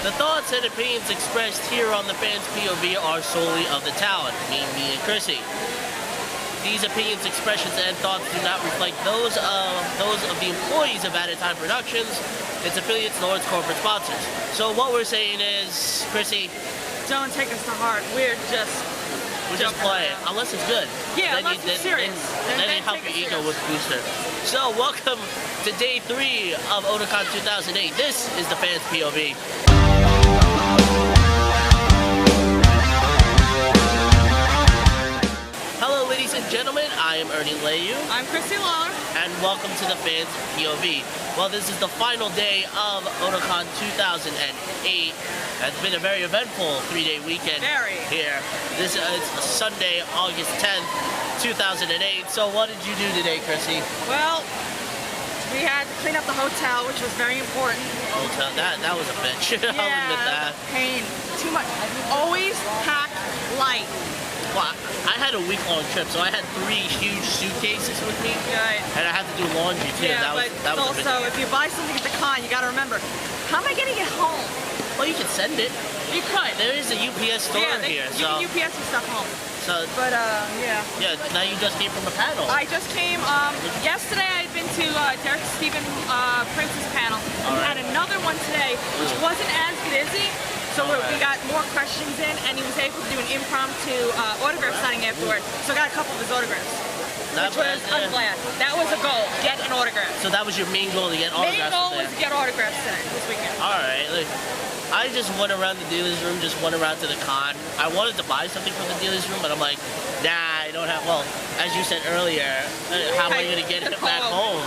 The thoughts and opinions expressed here on the fans' POV are solely of the talent, me and Chrissy. These opinions, expressions, and thoughts do not reflect those of the employees of Added Time Productions, its affiliates, nor its corporate sponsors. So what we're saying is, Chrissy, don't take us to heart. We're just playing, unless it's good. Yeah, unless it's serious. Then you help your ego with booster. So welcome to day 3 of Otakon 2008. This is the fans' POV. Hello, ladies and gentlemen. I am Ernie Layu. I'm Chrissy Lawler. And welcome to the fans' POV. Well, this is the final day of Otakon 2008. It's been a very eventful 3-day weekend here. This is Sunday, August 10th, 2008. So what did you do today, Chrissy? Well, we had to clean up the hotel, which was very important. Hotel, that was a bitch. Yeah, I'll admit that. Pain. Too much. Always pack light. Well, I had a week-long trip, so I had 3 huge suitcases with me. Right. And I had to do laundry too. Yeah, that was also, if you buy something at the con, you got to remember, how am I getting it home? Well, you can send it. You could. There is a UPS store here, you can UPS your stuff home. So, but yeah. Yeah. Now you just came from a panel. I just came. Yesterday I'd been to Derek Stephen Prince's panel. We had another one today, which wasn't as busy. So we got more questions in, and he was able to do an impromptu autograph signing afterward. So I got a couple of his autographs. I'm glad. That was a goal, get an autograph. So that was your main goal, to get autographs? Main goal was to get autographs today, this weekend. Alright, look, I just went around the dealer's room, just went around to the con. I wanted to buy something from the dealer's room, but I'm like, nah, I don't have, well, as you said earlier, how am I going to get it back home?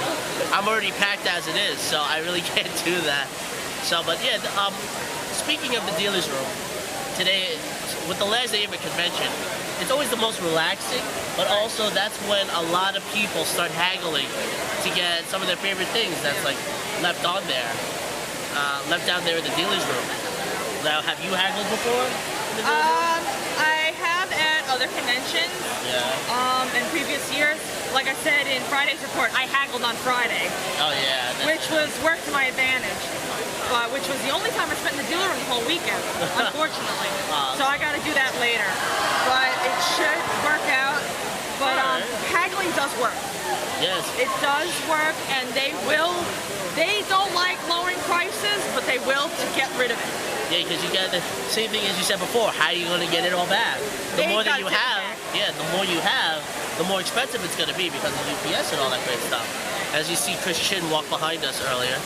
I'm already packed as it is, so I really can't do that. So, but yeah, speaking of the dealer's room, today, with the last day of a convention, it's always the most relaxing, but also that's when a lot of people start haggling to get some of their favorite things that's like left on there, left down there in the dealer's room. Now, have you haggled before? I have at other conventions. Yeah. In previous years. Like I said in Friday's report, I haggled on Friday. Oh yeah. Which was worked to my advantage. Which was the only time I spent in the dealer room the whole weekend, unfortunately. So I got to do that later. But it should work out. But haggling does work. Yes. It does work, and they don't like lowering prices, but they will to get rid of it. Yeah, because you got the same thing as you said before. How are you going to get it all back? The more that you have, the more you have, the more expensive it's going to be because of UPS and all that great stuff. As you see Chris Chin walk behind us earlier.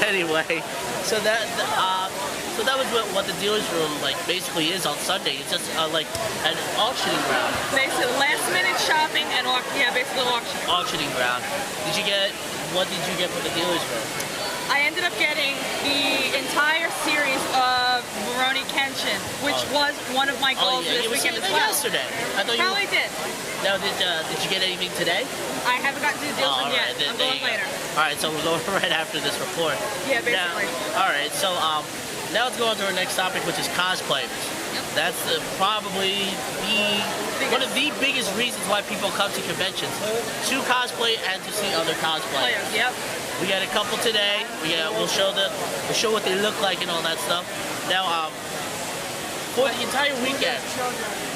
Anyway, so that was what the dealer's room basically is on Sunday. It's just like an auctioning ground. Basically, last minute shopping and basically auction. Auctioning ground. What did you get for the dealer's room? I ended up getting the entire series of Moroni Kenshin, which was one of my goals this weekend as well. Yesterday. I thought probably did. Now, did you get anything today? I haven't gotten to the deals yet. I'm going later. Alright, so we're going right after this report. Yeah, basically. Alright, so now let's go on to our next topic, which is cosplayers. Yep. That's probably one of the biggest reasons why people come to conventions. To cosplay and to see other cosplayers. Yep. We got a couple today. We'll show what they look like and all that stuff. Now, for the entire weekend,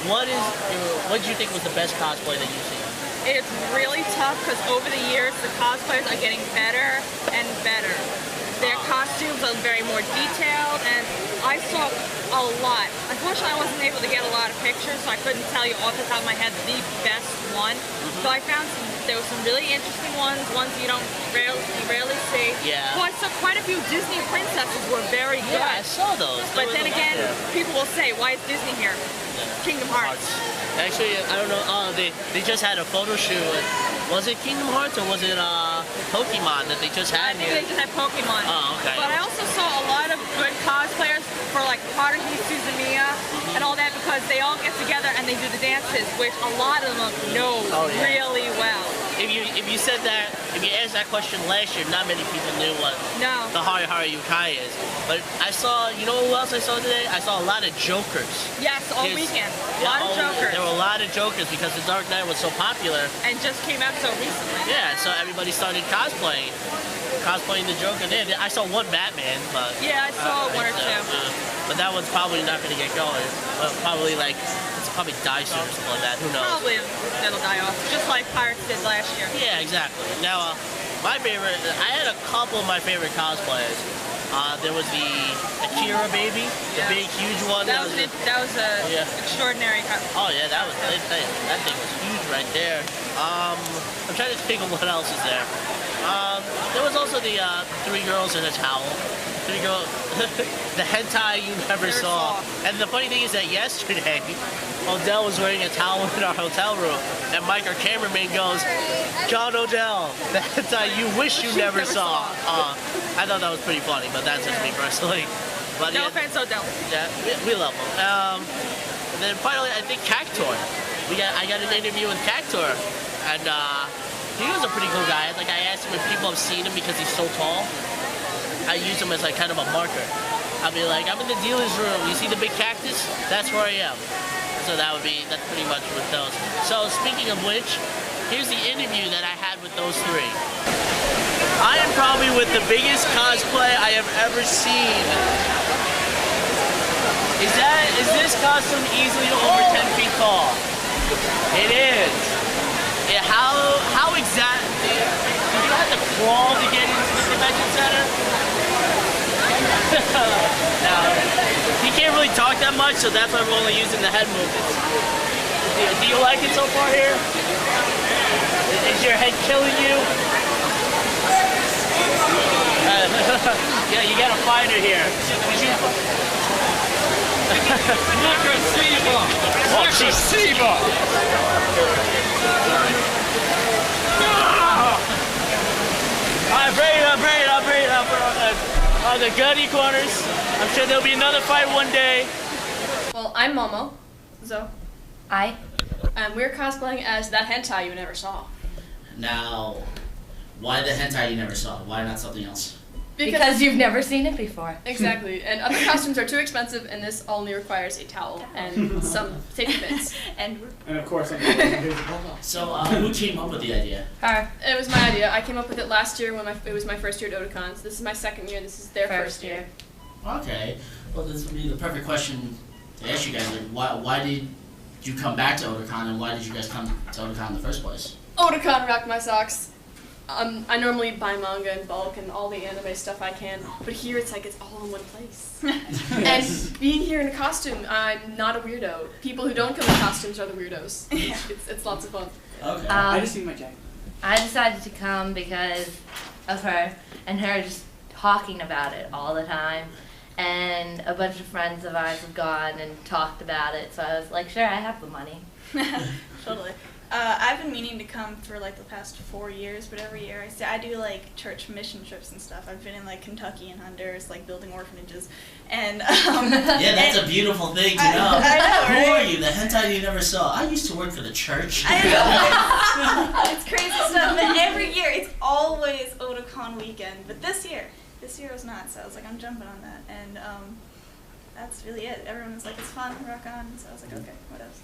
what do you think was the best cosplay that you've seen? It's really tough because over the years, the cosplayers are getting better and better. Their costumes are very more detailed, and I saw a lot. Unfortunately, I wasn't able to get a lot of pictures, so I couldn't tell you off the top of my head the best one. So I found there were some really interesting ones you rarely see. Yeah. Well, I saw quite a few Disney princesses were very good. Yeah, I saw those. But then again, people will say, why is Disney here? Kingdom Hearts. Actually, I don't know. They just had a photo shoot. Was it Kingdom Hearts or was it Pokemon that they just had here? I think they just had Pokemon. Oh, okay. But I also saw a lot of good cosplayers for like Haruhi Suzumiya and all that because they all get together and they do the dances, which a lot of them know really well. If you said that, if you asked that question last year, not many people knew what the Hari Hari Yukai is. But I saw, you know who else I saw today? I saw a lot of Jokers. Yes, all weekend. A lot of Jokers. There were a lot of Jokers because The Dark Knight was so popular. And just came out so recently. Yeah, so everybody started cosplaying. cosplaying the Joker. I saw one Batman, but Yeah, I saw one or two. but that one's probably not going to get going. Probably like it's probably die soon or something like that. Who knows? Probably that'll die off, just like Pirates did last year. Yeah, exactly. Now, my favorite. I had a couple of my favorite cosplays. There was the Akira baby, the big, huge one. That was a extraordinary. Oh yeah, that thing was huge right there. I'm trying to think of what else is there. There was also the three girls in a towel. Three girls, the hentai you never saw. And the funny thing is that yesterday, Odell was wearing a towel in our hotel room, and Mike, our cameraman, goes, "John Odell, the hentai you wish you never saw." I thought that was pretty funny, but that's just me personally. But No offense, Odell. Yeah, we love him. And then finally, I think Cactor. I got an interview with Cactor, and he was a pretty cool guy. Like, I asked him if people have seen him because he's so tall. I use him as like kind of a marker. I'll be like, I'm in the dealer's room. You see the big cactus? That's where I am. So that's pretty much with those. So speaking of which, here's the interview that I had with those three. I am probably with the biggest cosplay I have ever seen. Is this costume easily over 10 feet tall? It is. Yeah, how exactly? Did you have to crawl to get into the convention center? Now, he can't really talk that much, so that's why we're only using the head movements. Do you like it so far here? Is your head killing you? Yeah, you got a fighter here. Oh, jeez. I'll bring it up on the gutty corners. I'm sure there'll be another fight one day. Well, I'm Momo. So, I. and we're cosplaying as that hentai you never saw. Now, why the hentai you never saw? Why not something else? Because you've never seen it before. Exactly, and other costumes are too expensive, and this only requires a towel and some safety bits. And of course, So, who came up with the idea? Her. It was my idea. I came up with it last year when it was my first year at Otakon. So this is my second year. This is their first year. Okay, well, this would be the perfect question to ask you guys. Like, why did you come back to Otakon, and why did you guys come to Otakon in the first place? Otakon rocked my socks. I normally buy manga in bulk and all the anime stuff I can, but here it's like it's all in one place. And being here in a costume, I'm not a weirdo. People who don't come in costumes are the weirdos. It's lots of fun. Okay. I just need my jacket. I decided to come because of her and her just talking about it all the time. And a bunch of friends of ours have gone and talked about it, so I was like, sure, I have the money. totally. I've been meaning to come for like the past 4 years, but every year I do like church mission trips and stuff. I've been in like Kentucky and Honduras, like building orphanages, and yeah, that's a beautiful thing to know. I know, right? Who are you, the hentai you never saw? I used to work for the church. I know. It's crazy stuff, but every year it's always Otakon weekend. But this year was not. So I was like, I'm jumping on that, and that's really it. Everyone was like, it's fun, rock on. So I was like, okay, what else?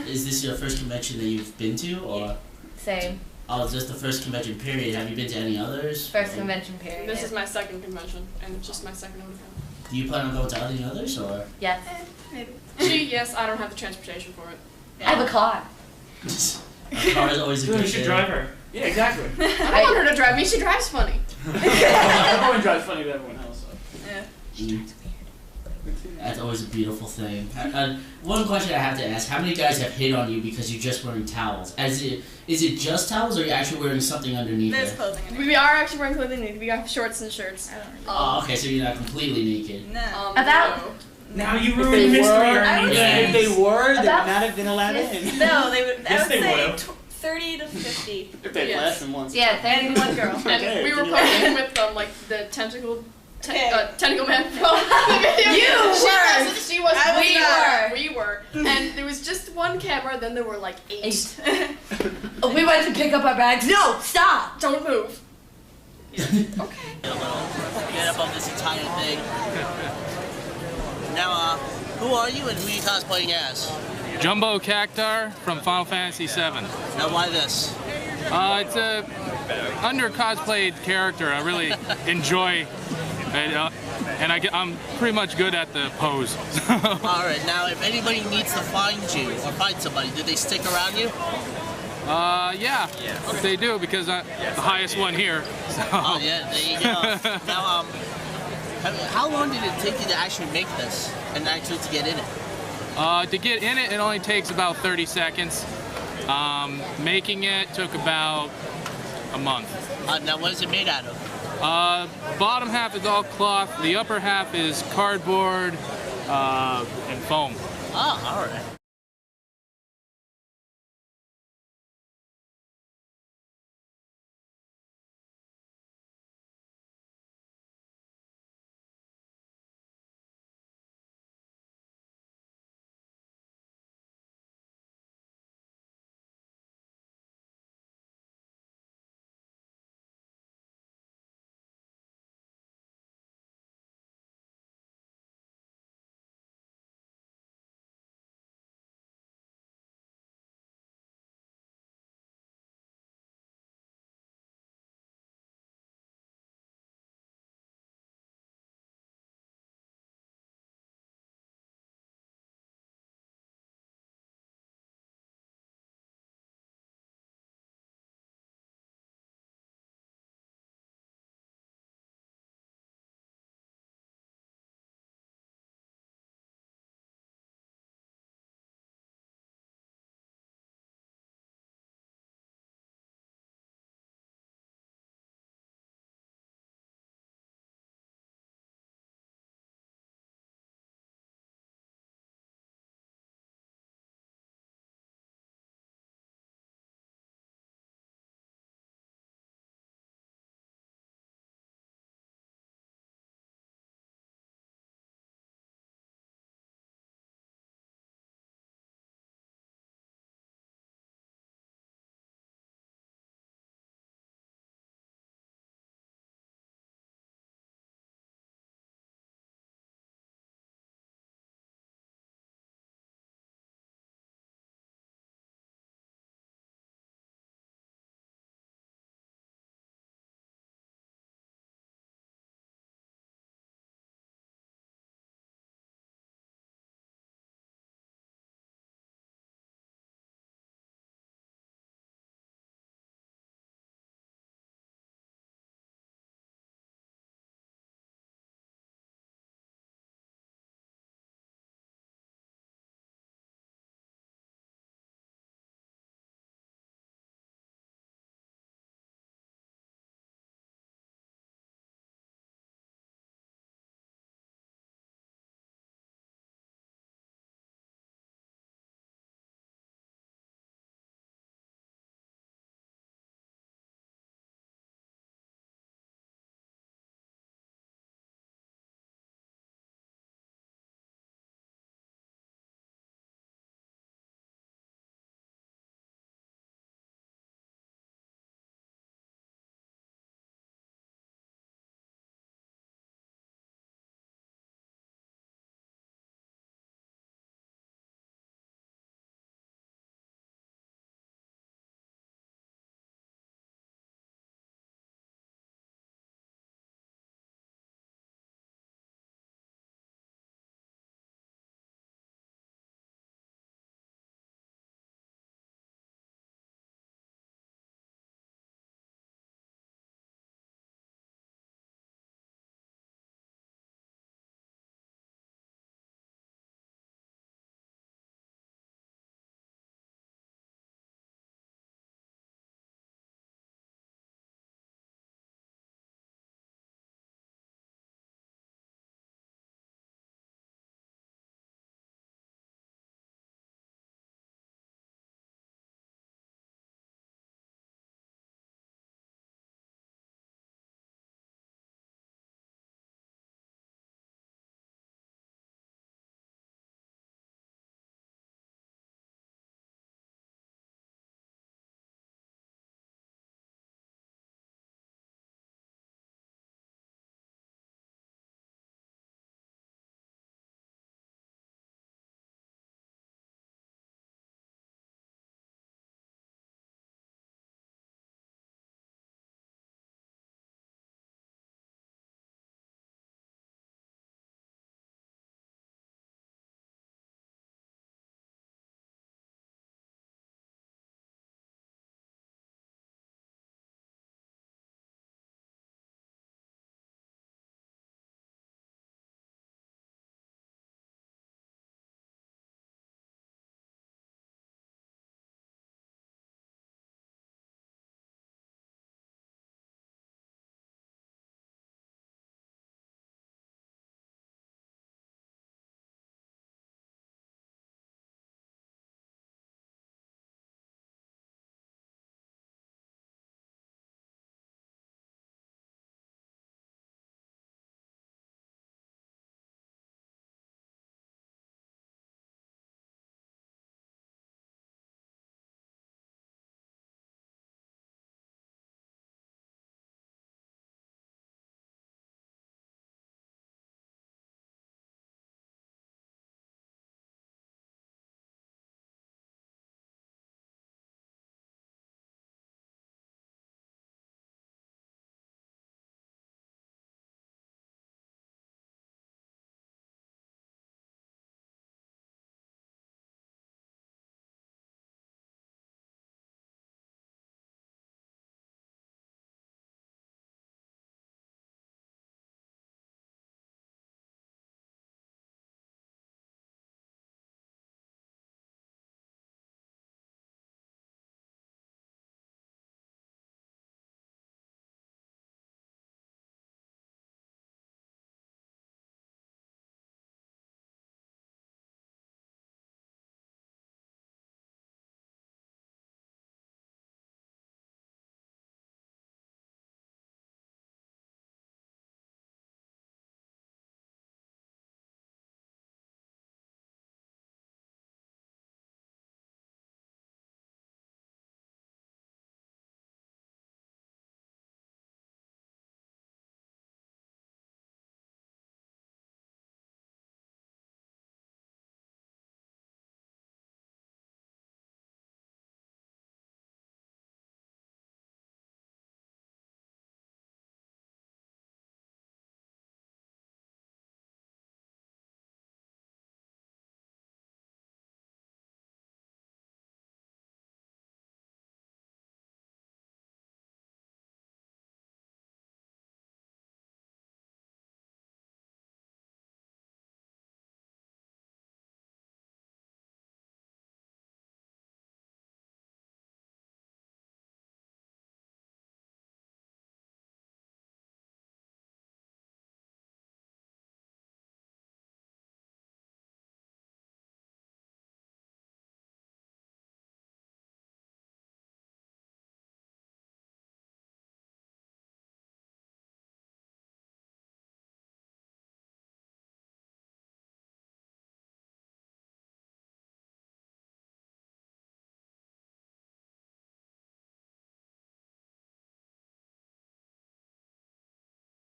Is this your first convention that you've been to, or? Same. Oh, is this the first convention period? Have you been to any others? First convention period. This is my second convention, and just my second Otakon. Do you plan on going to any others, or? Yes. Maybe. Yes, I don't have the transportation for it. I have a car. A car is always a good You should thing. drive her. Yeah, exactly. I don't want her to drive me. She drives funny. Everyone drives funny to everyone else. So. Yeah. That's always a beautiful thing. One question I have to ask: how many guys have hit on you because you're just wearing towels? Is it just towels, or are you actually wearing something underneath There's it? clothing in it. We are actually wearing clothing underneath. We got shorts and shirts. I don't really. Oh, okay, so you're not completely naked. No. About- no. Now you If ruined they history. were, I would say- If they were, they would About not have been allowed in. No, they would. Yes, I would they say would. 30 to 50. If they Yes. less than once. Yeah, And one girl. And Okay, we were can you- posing with like the tentacle man from the video. You were. She was. I was not. We were. And there was just one camera. Then there were like 8. We went to pick up our bags. No, stop! Don't move. Get up on this entire thing. Now, who are you and who are you cosplaying as? Jumbo Cactar from Final Fantasy VII. Now, why this? It's a under cosplayed character. I really enjoy it, and I'm pretty much good at the pose. All right. Now, if anybody needs to find you or find somebody, do they stick around you? Yeah, they do because I'm the highest one here. So. Oh yeah, there you go. Now, how long did it take you to actually make this and actually to get in it? To get in it, it only takes about 30 seconds. Making it took about a month. Now, what is it made out of? Bottom half is all cloth. The upper half is cardboard and foam. Oh, all right.